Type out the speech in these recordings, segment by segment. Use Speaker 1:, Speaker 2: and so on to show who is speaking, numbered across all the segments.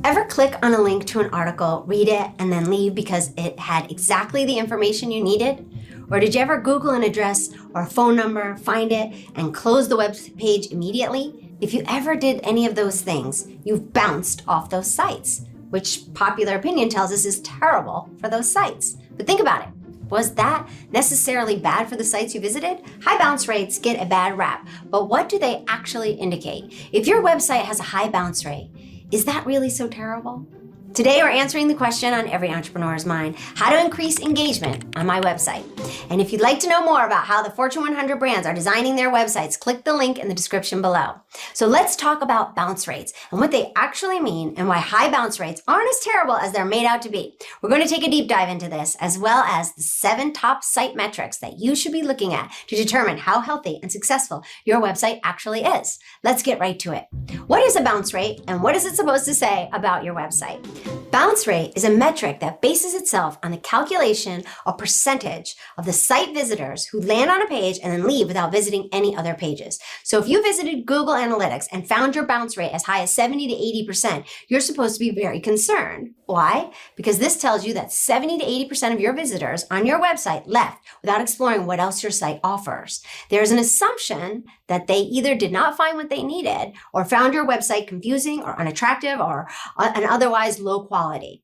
Speaker 1: Ever click on a link to an article, read it, and then leave because it had exactly the information you needed? Or did you ever Google an address or a phone number, find it, and close the web page immediately? If you ever did any of those things, you've bounced off those sites, which popular opinion tells us is terrible for those sites. But think about it. Was that necessarily bad for the sites you visited? High bounce rates get a bad rap, but what do they actually indicate? If your website has a high bounce rate, is that really so terrible? Today, we're answering the question on every entrepreneur's mind: how to increase engagement on my website. And if you'd like to know more about how the Fortune 100 brands are designing their websites, click the link in the description below. So let's talk about bounce rates and what they actually mean and why high bounce rates aren't as terrible as they're made out to be. We're going to take a deep dive into this, as well as the 7 top site metrics that you should be looking at to determine how healthy and successful your website actually is. Let's get right to it. What is a bounce rate, and what is it supposed to say about your website? Bounce rate is a metric that bases itself on the calculation or percentage of the site visitors who land on a page and then leave without visiting any other pages. So if you visited Google Analytics and found your bounce rate as high as 70 to 80%, you're supposed to be very concerned. Why? Because this tells you that 70 to 80% of your visitors on your website left without exploring what else your site offers. There's an assumption that they either did not find what they needed or found your website confusing or unattractive or an otherwise low quality.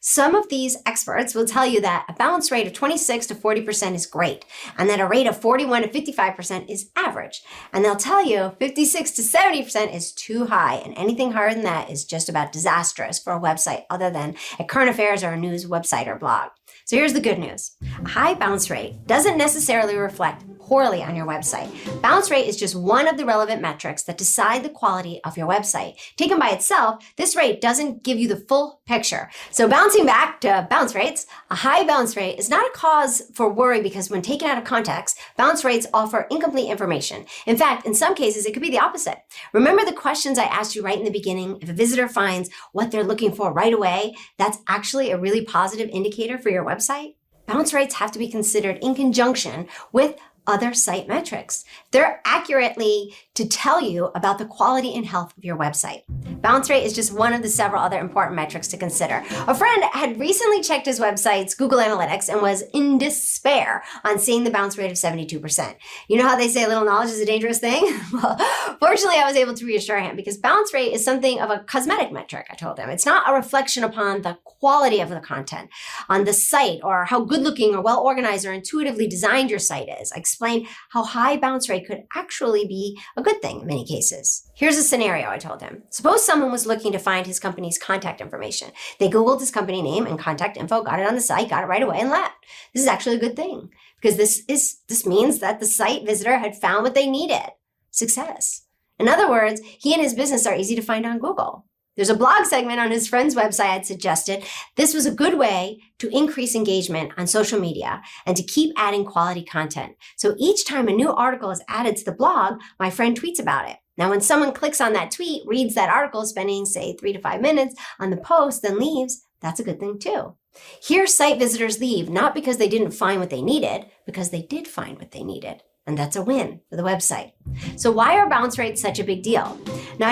Speaker 1: Some of these experts will tell you that a bounce rate of 26 to 40% is great, and that a rate of 41 to 55% is average. And they'll tell you 56 to 70% is too high, and anything higher than that is just about disastrous for a website other than a current affairs or a news website or blog. So here's the good news. A high bounce rate doesn't necessarily reflect poorly on your website. Bounce rate is just one of the relevant metrics that decide the quality of your website. Taken by itself, this rate doesn't give you the full picture. So bouncing back to bounce rates, a high bounce rate is not a cause for worry because when taken out of context, bounce rates offer incomplete information. In fact, in some cases, it could be the opposite. Remember the questions I asked you right in the beginning? If a visitor finds what they're looking for right away, that's actually a really positive indicator for your website. Bounce rates have to be considered in conjunction with other site metrics. They're accurately to tell you about the quality and health of your website. Bounce rate is just one of the several other important metrics to consider. A friend had recently checked his website's Google Analytics and was in despair on seeing the bounce rate of 72%. You know how they say a little knowledge is a dangerous thing? Well, fortunately, I was able to reassure him because bounce rate is something of a cosmetic metric, I told him. It's not a reflection upon the quality of the content on the site or how good looking or well organized or intuitively designed your site is. I explained how high bounce rate could actually be a good thing in many cases. Here's a scenario, I told him. Suppose someone was looking to find his company's contact information. They Googled his company name and contact info, got it on the site, got it right away and left. This is actually a good thing because this means that the site visitor had found what they needed. Success. In other words, he and his business are easy to find on Google. There's a blog segment on his friend's website I'd suggested. This was a good way to increase engagement on social media and to keep adding quality content. So each time a new article is added to the blog, my friend tweets about it. Now, when someone clicks on that tweet, reads that article, spending, say, 3 to 5 minutes on the post, then leaves, that's a good thing too. Here, site visitors leave not because they didn't find what they needed, because they did find what they needed. And that's a win for the website. So why are bounce rates such a big deal? Now,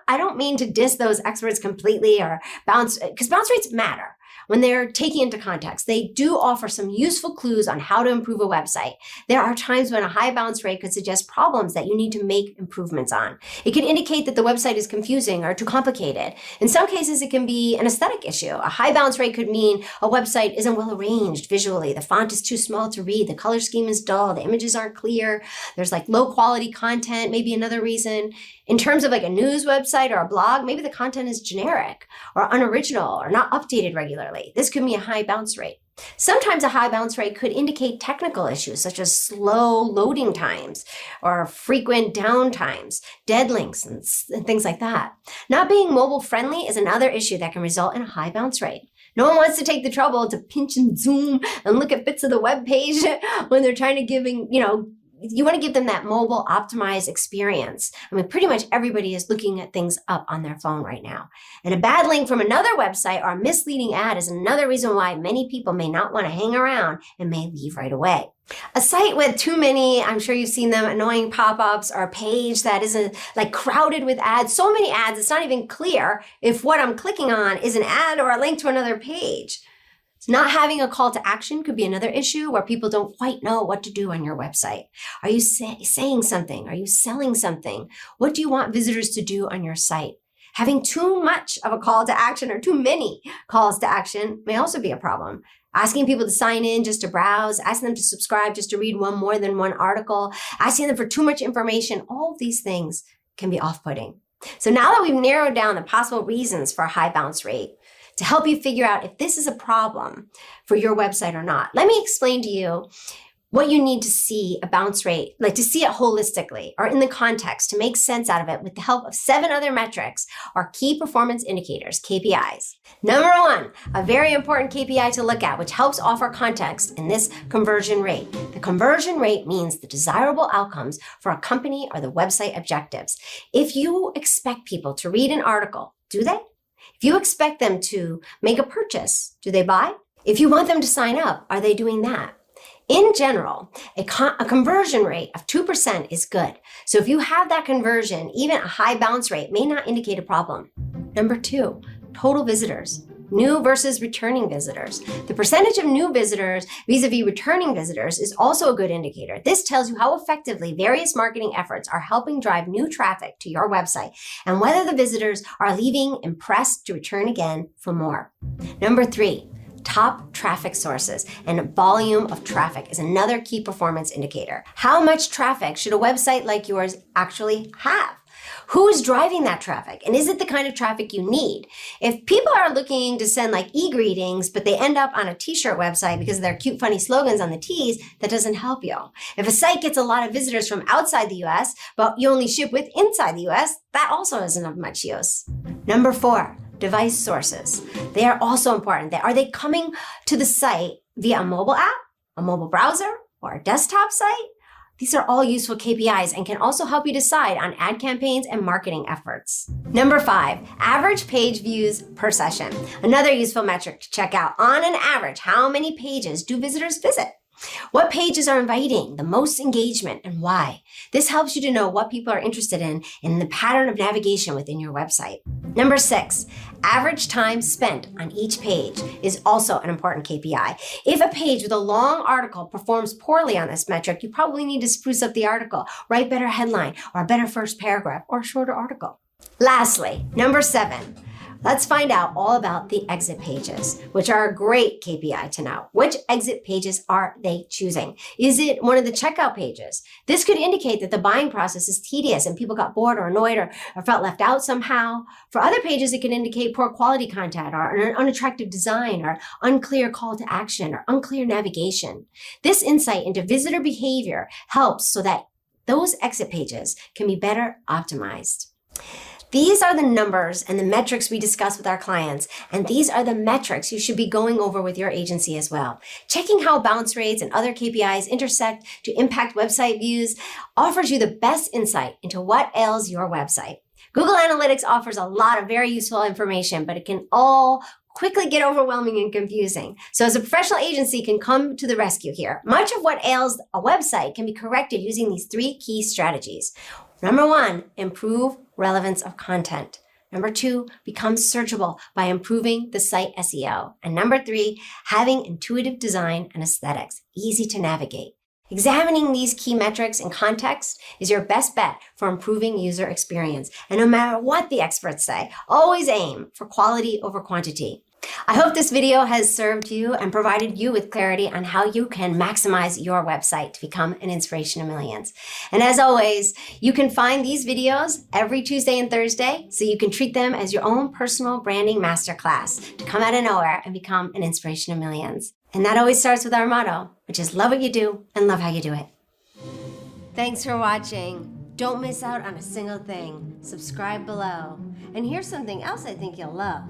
Speaker 1: I don't mean to diss those experts completely or because bounce rates matter. When they're taken into context, they do offer some useful clues on how to improve a website. There are times when a high bounce rate could suggest problems that you need to make improvements on. It could indicate that the website is confusing or too complicated. In some cases, it can be an aesthetic issue. A high bounce rate could mean a website isn't well arranged visually. The font is too small to read. The color scheme is dull. The images aren't clear. There's like low quality content, maybe another reason. In terms of like a news website or a blog, maybe the content is generic or unoriginal or not updated regularly. This could be a high bounce rate. Sometimes a high bounce rate could indicate technical issues such as slow loading times or frequent downtimes, dead links, and things like that. Not being mobile friendly is another issue that can result in a high bounce rate. No one wants to take the trouble to pinch and zoom and look at bits of the web page when they're trying to You want to give them that mobile optimized experience. I mean, pretty much everybody is looking at things up on their phone right now. And a bad link from another website or a misleading ad is another reason why many people may not want to hang around and may leave right away. A site with too many, I'm sure you've seen them, annoying pop-ups, or a page that isn't like crowded with ads, so many ads, it's not even clear if what I'm clicking on is an ad or a link to another page. Not having a call to action could be another issue where people don't quite know what to do on your website. Are you saying something? Are you selling something? What do you want visitors to do on your site? Having too much of a call to action or too many calls to action may also be a problem. Asking people to sign in just to browse, asking them to subscribe just to read more than one article, asking them for too much information, all of these things can be off-putting. So now that we've narrowed down the possible reasons for a high bounce rate, to help you figure out if this is a problem for your website or not, let me explain to you what you need to see a bounce rate, like to see it holistically or in the context to make sense out of it with the help of 7 other metrics or key performance indicators, KPIs. Number 1, a very important KPI to look at, which helps offer context in this conversion rate. The conversion rate means the desirable outcomes for a company or the website objectives. If you expect people to read an article, do they? If you expect them to make a purchase, do they buy? If you want them to sign up, are they doing that? In general, a conversion rate of 2% is good. So if you have that conversion, even a high bounce rate may not indicate a problem. Number 2, total visitors. New versus returning visitors. The percentage of new visitors vis-a-vis returning visitors is also a good indicator. This tells you how effectively various marketing efforts are helping drive new traffic to your website and whether the visitors are leaving impressed to return again for more. Number 3, top traffic sources and volume of traffic is another key performance indicator. How much traffic should a website like yours actually have? Who is driving that traffic? And is it the kind of traffic you need? If people are looking to send like e-greetings, but they end up on a t-shirt website because of their cute, funny slogans on the tees, that doesn't help you. If a site gets a lot of visitors from outside the US, but you only ship with inside the US, that also isn't of much use. Number 4, device sources. They are also important. Are they coming to the site via a mobile app, a mobile browser, or a desktop site? These are all useful KPIs and can also help you decide on ad campaigns and marketing efforts. Number 5, average page views per session. Another useful metric to check out. On an average, how many pages do visitors visit? What pages are inviting the most engagement and why? This helps you to know what people are interested in the pattern of navigation within your website. Number 6, average time spent on each page is also an important KPI. If a page with a long article performs poorly on this metric, you probably need to spruce up the article, write better headline or a better first paragraph or a shorter article. Lastly, number 7, let's find out all about the exit pages, which are a great KPI to know. Which exit pages are they choosing? Is it one of the checkout pages? This could indicate that the buying process is tedious and people got bored or annoyed or felt left out somehow. For other pages, it can indicate poor quality content or an unattractive design or unclear call to action or unclear navigation. This insight into visitor behavior helps so that those exit pages can be better optimized. These are the numbers and the metrics we discuss with our clients, and these are the metrics you should be going over with your agency as well. Checking how bounce rates and other KPIs intersect to impact website views offers you the best insight into what ails your website. Google Analytics offers a lot of very useful information, but it can all quickly get overwhelming and confusing. So as a professional agency can come to the rescue here. Much of what ails a website can be corrected using these 3 key strategies. Number 1, improve relevance of content. Number 2, become searchable by improving the site SEO. And number 3, having intuitive design and aesthetics, easy to navigate. Examining these key metrics in context is your best bet for improving user experience. And no matter what the experts say, always aim for quality over quantity. I hope this video has served you and provided you with clarity on how you can maximize your website to become an inspiration to millions. And as always, you can find these videos every Tuesday and Thursday, so you can treat them as your own personal branding masterclass to come out of nowhere and become an inspiration to millions. And that always starts with our motto, which is love what you do and love how you do it. Thanks for watching. Don't miss out on a single thing. Subscribe below. And here's something else I think you'll love.